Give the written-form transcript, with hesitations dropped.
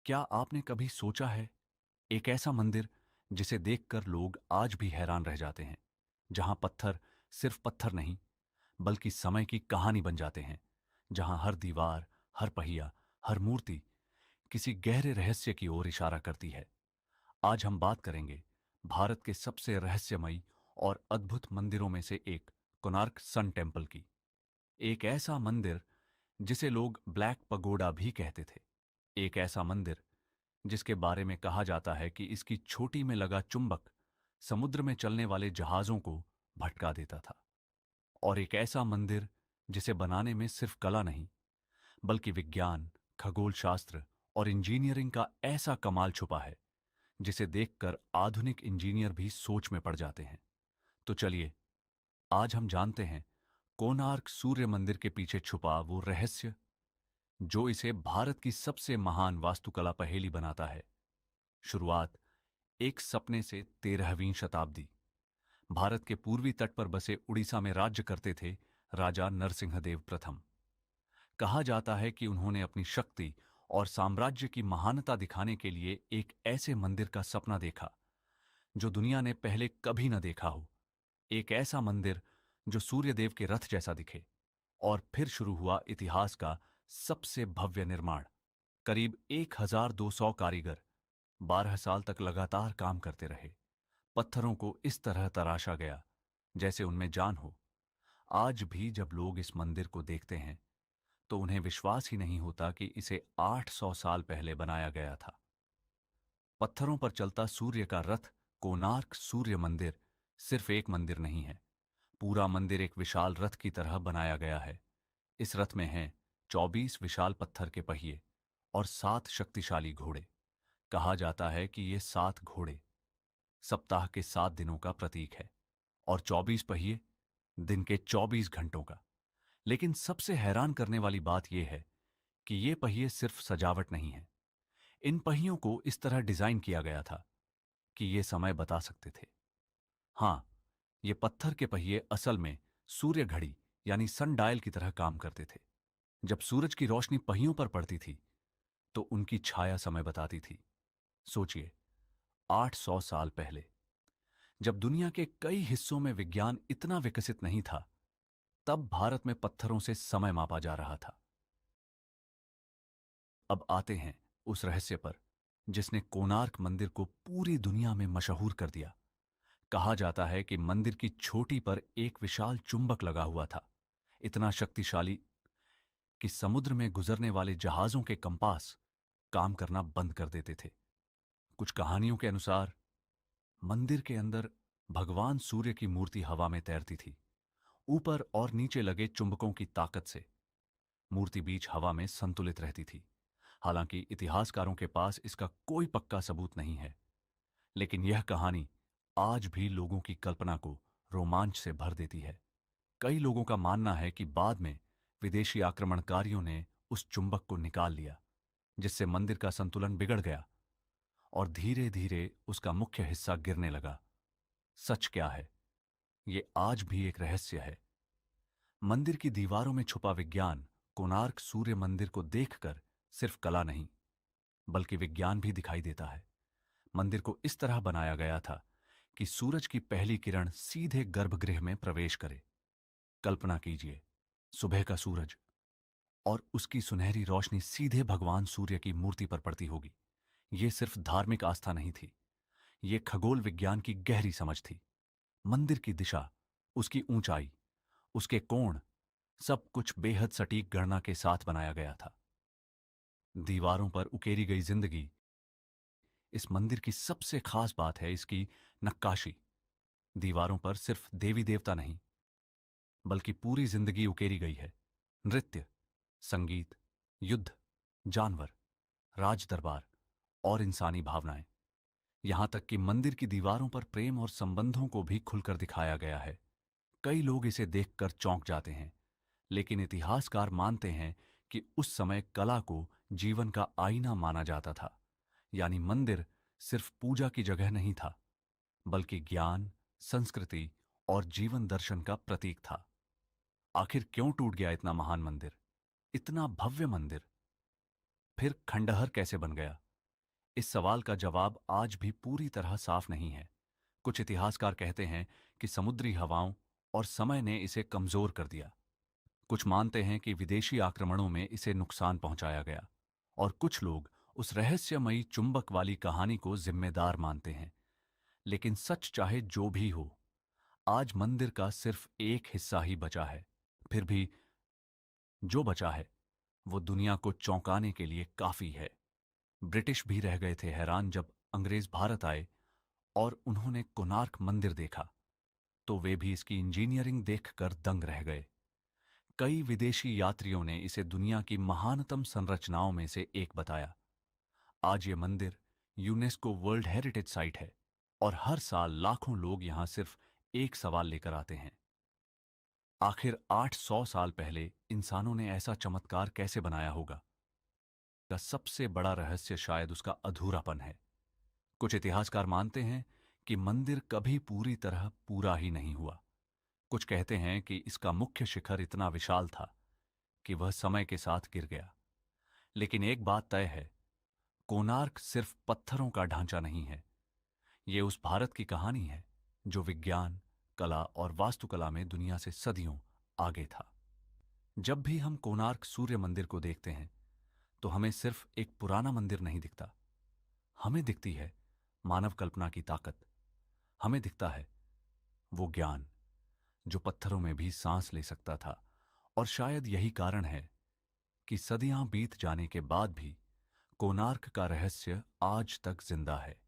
क्या आपने कभी सोचा है, एक ऐसा मंदिर जिसे देखकर लोग आज भी हैरान रह जाते हैं, जहां पत्थर सिर्फ पत्थर नहीं, बल्कि समय की कहानी बन जाते हैं, जहां हर दीवार, हर पहिया, हर मूर्ति किसी गहरे रहस्य की ओर इशारा करती है। आज हम बात करेंगे भारत के सबसे रहस्यमयी और अद्भुत मंदिरों में से एक, कोणार्क सन टेम्पल की। एक ऐसा मंदिर जिसे लोग ब्लैक पगोडा भी कहते थे। एक ऐसा मंदिर जिसके बारे में कहा जाता है कि इसकी चोटी में लगा चुंबक समुद्र में चलने वाले जहाजों को भटका देता था। और एक ऐसा मंदिर जिसे बनाने में सिर्फ कला नहीं, बल्कि विज्ञान, खगोल शास्त्र और इंजीनियरिंग का ऐसा कमाल छुपा है जिसे देखकर आधुनिक इंजीनियर भी सोच में पड़ जाते हैं। तो चलिए, आज हम जानते हैं कोणार्क सूर्य मंदिर के पीछे छुपा वो रहस्य जो इसे भारत की सबसे महान वास्तुकला पहेली बनाता है। शुरुआत एक सपने से 13वीं शताब्दी। भारत के पूर्वी तट पर बसे उड़ीसा में राज्य करते थे राजा नरसिंहदेव प्रथम। कहा जाता है कि उन्होंने अपनी शक्ति और साम्राज्य की महानता दिखाने के लिए एक ऐसे मंदिर का सपना देखा जो दुनिया ने पहले कभी न देखा हो। एक ऐसा मंदिर जो सूर्यदेव के रथ जैसा दिखे। और फिर शुरू हुआ इतिहास का सबसे भव्य निर्माण। करीब 1200 कारीगर 12 साल तक लगातार काम करते रहे। पत्थरों को इस तरह तराशा गया जैसे उनमें जान हो। आज भी जब लोग इस मंदिर को देखते हैं तो उन्हें विश्वास ही नहीं होता कि इसे 800 साल पहले बनाया गया था। पत्थरों पर चलता सूर्य का रथ, कोणार्क सूर्य मंदिर, सिर्फ एक मंदिर नहीं है। पूरा मंदिर एक विशाल रथ की तरह बनाया गया है। इस रथ में हैं 24 विशाल पत्थर के पहिए और 7 शक्तिशाली घोड़े। कहा जाता है कि ये 7 घोड़े सप्ताह के 7 दिनों का प्रतीक है और 24 पहिए दिन के 24 घंटों का। लेकिन सबसे हैरान करने वाली बात यह है कि ये पहिए सिर्फ सजावट नहीं है। इन पहियों को इस तरह डिजाइन किया गया था कि ये समय बता सकते थे। हां, ये पत्थर के पहिए असल में सूर्य घड़ी यानी सन डायल की तरह काम करते थे। जब सूरज की रोशनी पहियों पर पड़ती थी तो उनकी छाया समय बताती थी। सोचिए, 800 साल पहले, जब दुनिया के कई हिस्सों में विज्ञान इतना विकसित नहीं था, तब भारत में पत्थरों से समय मापा जा रहा था। अब आते हैं उस रहस्य पर जिसने कोणार्क मंदिर को पूरी दुनिया में मशहूर कर दिया। कहा जाता है कि मंदिर की चोटी पर एक विशाल चुंबक लगा हुआ था, इतना शक्तिशाली कि समुद्र में गुजरने वाले जहाजों के कंपास काम करना बंद कर देते थे। कुछ कहानियों के अनुसार मंदिर के अंदर भगवान सूर्य की मूर्ति हवा में तैरती थी। ऊपर और नीचे लगे चुंबकों की ताकत से मूर्ति बीच हवा में संतुलित रहती थी। हालांकि इतिहासकारों के पास इसका कोई पक्का सबूत नहीं है, लेकिन यह कहानी आज भी लोगों की कल्पना को रोमांच से भर देती है। कई लोगों का मानना है कि बाद में विदेशी आक्रमणकारियों ने उस चुंबक को निकाल लिया, जिससे मंदिर का संतुलन बिगड़ गया और धीरे धीरे उसका मुख्य हिस्सा गिरने लगा। सच क्या है, ये आज भी एक रहस्य है। मंदिर की दीवारों में छुपा विज्ञान कोणार्क सूर्य मंदिर को देखकर सिर्फ कला नहीं, बल्कि विज्ञान भी दिखाई देता है। मंदिर को इस तरह बनाया गया था कि सूरज की पहली किरण सीधे गर्भगृह में प्रवेश करे। कल्पना कीजिए, सुबह का सूरज और उसकी सुनहरी रोशनी सीधे भगवान सूर्य की मूर्ति पर पड़ती होगी। यह सिर्फ धार्मिक आस्था नहीं थी, यह खगोल विज्ञान की गहरी समझ थी। मंदिर की दिशा, उसकी ऊंचाई, उसके कोण, सब कुछ बेहद सटीक गणना के साथ बनाया गया था। दीवारों पर उकेरी गई जिंदगी, इस मंदिर की सबसे खास बात है इसकी नक्काशी। दीवारों पर सिर्फ देवी देवता नहीं, बल्कि पूरी जिंदगी उकेरी गई है। नृत्य, संगीत, युद्ध, जानवर, राज दरबार और इंसानी भावनाएं। यहां तक कि मंदिर की दीवारों पर प्रेम और संबंधों को भी खुलकर दिखाया गया है। कई लोग इसे देखकर चौंक जाते हैं, लेकिन इतिहासकार मानते हैं कि उस समय कला को जीवन का आईना माना जाता था। यानी मंदिर सिर्फ पूजा की जगह नहीं था, बल्कि ज्ञान, संस्कृति और जीवन दर्शन का प्रतीक था। आखिर क्यों टूट गया इतना महान मंदिर, इतना भव्य मंदिर? फिर खंडहर कैसे बन गया इस सवाल का जवाब आज भी पूरी तरह साफ नहीं है। कुछ इतिहासकार कहते हैं कि समुद्री हवाओं और समय ने इसे कमजोर कर दिया। कुछ मानते हैं कि विदेशी आक्रमणों में इसे नुकसान पहुंचाया गया, और कुछ लोग उस रहस्यमयी चुंबक वाली कहानी को जिम्मेदार मानते हैं। लेकिन सच चाहे जो भी हो, आज मंदिर का सिर्फ एक हिस्सा ही बचा है। फिर भी जो बचा है वो दुनिया को चौंकाने के लिए काफी है। ब्रिटिश भी रह गए थे हैरान जब अंग्रेज भारत आए और उन्होंने कोणार्क मंदिर देखा, तो वे भी इसकी इंजीनियरिंग देखकर दंग रह गए। कई विदेशी यात्रियों ने इसे दुनिया की महानतम संरचनाओं में से एक बताया। आज ये मंदिर यूनेस्को वर्ल्ड हेरिटेज साइट है, और हर साल लाखों लोग यहां सिर्फ एक सवाल लेकर आते हैं: आखिर 800 साल पहले इंसानों ने ऐसा चमत्कार कैसे बनाया होगा? का सबसे बड़ा रहस्य शायद उसका अधूरापन है। कुछ इतिहासकार मानते हैं कि मंदिर कभी पूरी तरह पूरा ही नहीं हुआ। कुछ कहते हैं कि इसका मुख्य शिखर इतना विशाल था कि वह समय के साथ गिर गया। लेकिन एक बात तय है, कोणार्क सिर्फ पत्थरों का ढांचा नहीं है। ये उस भारत की कहानी है जो विज्ञान, कला और वास्तुकला में दुनिया से सदियों आगे था। जब भी हम कोणार्क सूर्य मंदिर को देखते हैं, तो हमें सिर्फ एक पुराना मंदिर नहीं दिखता। हमें दिखती है मानव कल्पना की ताकत। हमें दिखता है वो ज्ञान जो पत्थरों में भी सांस ले सकता था। और शायद यही कारण है कि सदियां बीत जाने के बाद भी कोणार्क का रहस्य आज तक जिंदा है।